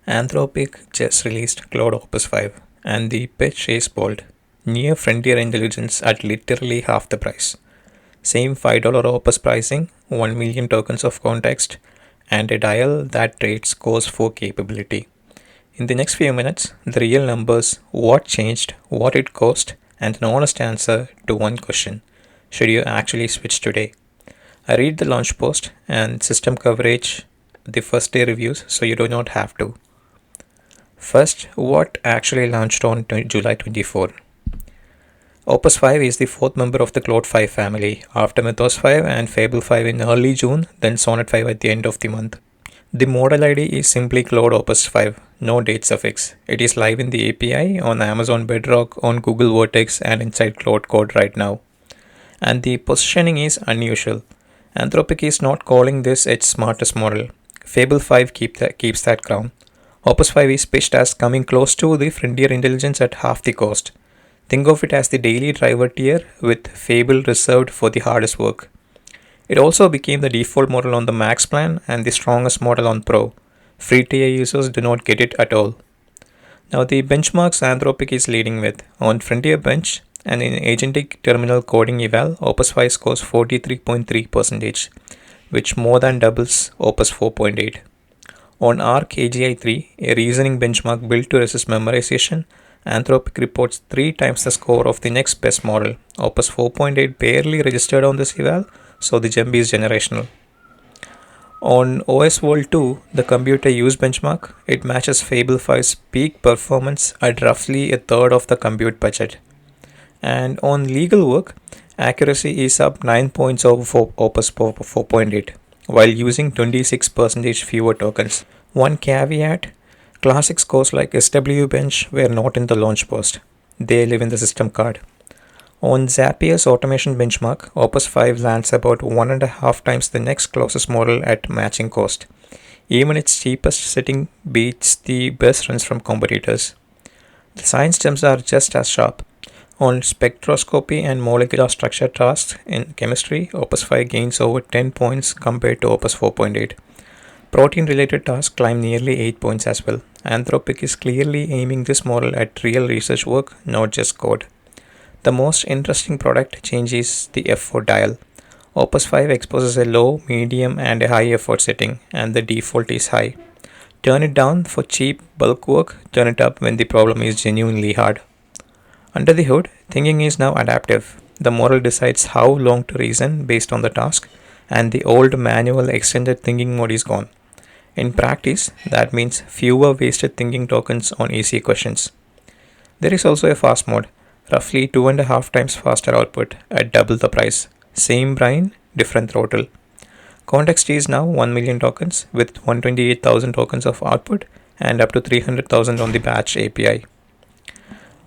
Anthropic just released Claude Opus 5, and the pitch is bold. Near frontier intelligence at literally half the price. Same $5 Opus pricing, 1 million tokens of context, and a dial that trades scores for capability. In the next few minutes, the real numbers, what changed, what it cost, and an honest answer to one question: should you actually switch today? I read the launch post and system coverage, the first day reviews, so you do not have to. First, what actually launched on July 24? Opus 5 is the fourth member of the Claude 5 family, after Mythos 5 and Fable 5 in early June, then Sonnet 5 at the end of the month. The model ID is simply Claude Opus 5, no date suffix. It is live in the API, on Amazon Bedrock, on Google Vertex, and inside Claude Code right now. And the positioning is unusual. Anthropic is not calling this its smartest model. Fable 5 keeps that crown. Opus 5 is pitched as coming close to the frontier intelligence at half the cost. Think of it as the daily driver tier with Fable reserved for the hardest work. It also became the default model on the Max plan and the strongest model on Pro. Free tier users do not get it at all. Now the benchmarks Anthropic is leading with. On Frontier Bench and in Agentic Terminal Coding Eval, Opus 5 scores 43.3%, which more than doubles Opus 4.8. On Arc AGI 3, a reasoning benchmark built to resist memorization, Anthropic reports 3 times the score of the next best model. Opus 4.8 barely registered on this eval, so the jump is generational. On OS World 2, the computer use benchmark, it matches Fable 5's peak performance at roughly a third of the compute budget. And on legal work, accuracy is up 9 points over Opus 4.8, while using 26% fewer tokens. One caveat: classic scores like SW Bench were not in the launch post. They live in the system card. On Zapier's automation benchmark, Opus 5 lands about 1.5 times the next closest model at matching cost. Even its cheapest setting beats the best runs from competitors. The science gems are just as sharp. On spectroscopy and molecular structure tasks in chemistry, Opus 5 gains over 10 points compared to Opus 4.8. Protein-related tasks climb nearly 8 points as well. Anthropic is clearly aiming this model at real research work, not just code. The most interesting product change is the effort dial. Opus 5 exposes a low, medium, and a high effort setting, and the default is high. Turn it down for cheap bulk work, turn it up when the problem is genuinely hard. Under the hood, thinking is now adaptive. The model decides how long to reason based on the task, and the old manual extended thinking mode is gone. In practice, that means fewer wasted thinking tokens on easy questions. There is also a fast mode, roughly 2.5 times faster output at double the price. Same brain, different throttle. Context is now 1 million tokens with 128,000 tokens of output and up to 300,000 on the batch API.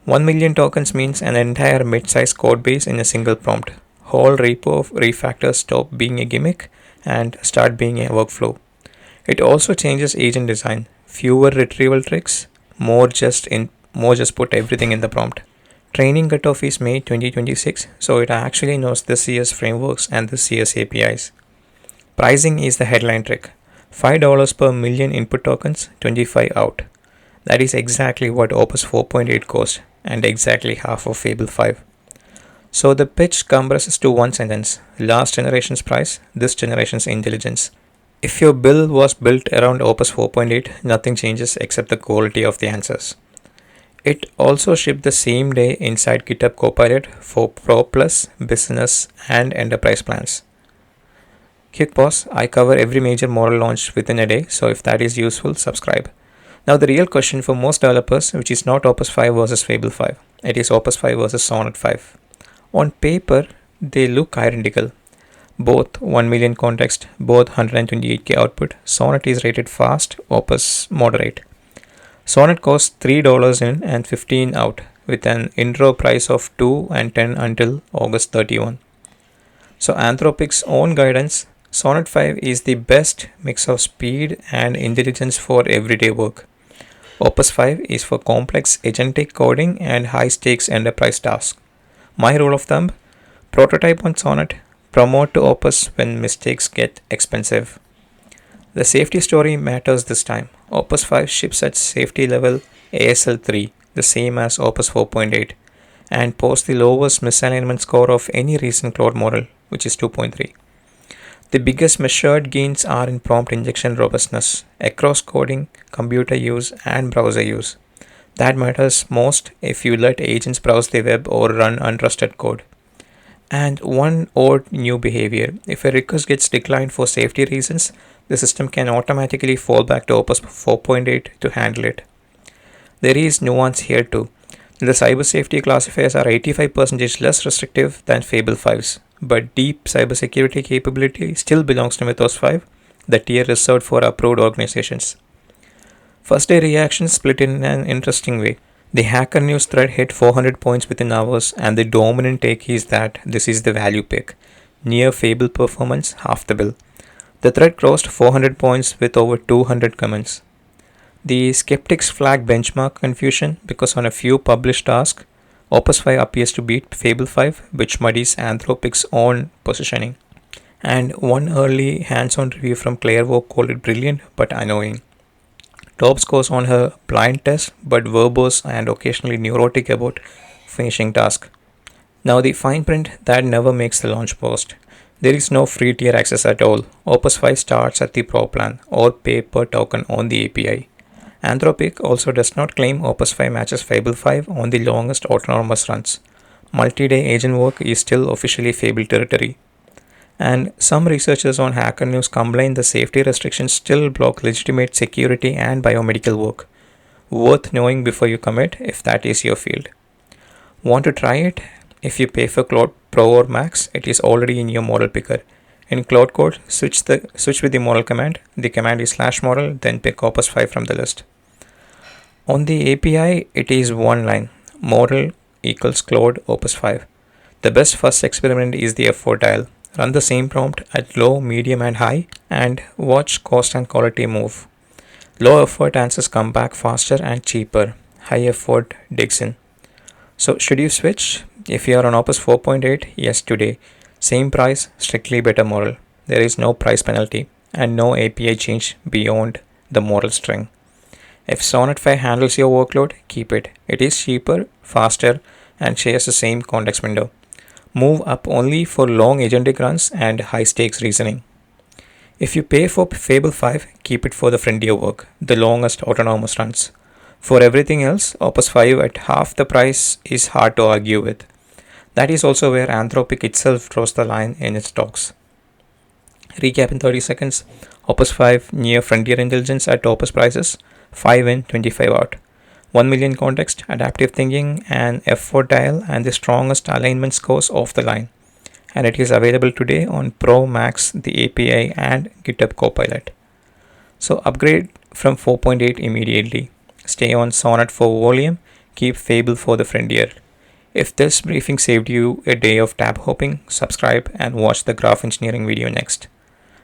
1 million tokens means an entire mid-size code base in a single prompt. Whole repo of refactors stop being a gimmick and start being a workflow. It also changes agent design. Fewer retrieval tricks, more just put everything in the prompt. Training cutoff is May 2026, so it actually knows this year's frameworks and this year's APIs. Pricing is the headline trick. $5 per million input tokens, 25 out. That is exactly what Opus 4.8 cost and exactly half of Fable 5. So the pitch compresses to one sentence: last generation's price, this generation's intelligence. If your bill was built around Opus 4.8, nothing changes except the quality of the answers. It also shipped the same day inside GitHub Copilot for Pro Plus, Business, and Enterprise plans. Quick pause, I cover every major model launch within a day, so if that is useful, subscribe. Now the real question for most developers, which is not Opus 5 versus Fable 5, it is Opus 5 versus Sonnet 5. On paper, they look identical. Both 1 million context, both 128k output. Sonnet is rated fast, Opus moderate. Sonnet costs $3 in and 15 out, with an intro price of 2 and 10 until August 31. So Anthropic's own guidance, Sonnet 5 is the best mix of speed and intelligence for everyday work. Opus 5 is for complex agentic coding and high-stakes enterprise tasks. My rule of thumb: prototype on Sonnet, promote to Opus when mistakes get expensive. The safety story matters this time. Opus 5 ships at safety level ASL 3, the same as Opus 4.8, and posts the lowest misalignment score of any recent Claude model, which is 2.3. The biggest measured gains are in prompt injection robustness, across coding, computer use, and browser use. That matters most if you let agents browse the web or run untrusted code. And one odd new behavior: if a request gets declined for safety reasons, the system can automatically fall back to Opus 4.8 to handle it. There is nuance here too. The cyber safety classifiers are 85% less restrictive than Fable 5's, but deep cybersecurity capability still belongs to Mythos 5, the tier reserved for approved organizations. First day reactions split in an interesting way. The Hacker News thread hit 400 points within hours, and the dominant take is that this is the value pick. Near Fable performance, half the bill. The thread crossed 400 points with over 200 comments. The skeptics flag benchmark confusion because on a few published tasks, Opus 5 appears to beat Fable 5, which muddies Anthropic's own positioning. And one early hands-on review from Clairvaux called it brilliant but annoying. Top scores on her blind test, but verbose and occasionally neurotic about finishing task. Now the fine print that never makes the launch post. There is no free tier access at all. Opus 5 starts at the Pro plan or pay per token on the API. Anthropic also does not claim Opus 5 matches Fable 5 on the longest autonomous runs. Multi-day agent work is still officially Fable territory. And some researchers on Hacker News complain the safety restrictions still block legitimate security and biomedical work. Worth knowing before you commit if that is your field. Want to try it? If you pay for Claude Pro or Max, it is already in your model picker. In Claude Code, switch with the model command. The command is /model, then pick Opus 5 from the list. On the API, it is one line: model equals Claude Opus 5. The best first experiment is the effort dial. Run the same prompt at low, medium, and high, and watch cost and quality move. Low effort answers come back faster and cheaper. High effort digs in. So, should you switch? If you are on Opus 4.8, yes, today. Same price, strictly better model. There is no price penalty and no API change beyond the model string. If Sonnet 5 handles your workload, keep it. It is cheaper, faster, and shares the same context window. Move up only for long agentic runs and high stakes reasoning. If you pay for Fable 5, keep it for the friendlier work, the longest autonomous runs. For everything else, Opus 5 at half the price is hard to argue with. That is also where Anthropic itself draws the line in its talks. Recap in 30 seconds. Opus 5 near frontier intelligence at Opus prices, 5 in, 25 out. 1 million context, adaptive thinking, and effort dial, and the strongest alignment scores off the line. And it is available today on Pro, Max, the API, and GitHub Copilot. So upgrade from 4.8 immediately. Stay on Sonnet for volume, keep Fable for the friendlier. If this briefing saved you a day of tab hopping, subscribe and watch the graph engineering video next.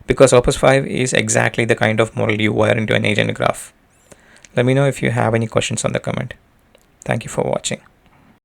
Because Opus 5 is exactly the kind of model you wire into an agent graph. Let me know if you have any questions on the comment. Thank you for watching.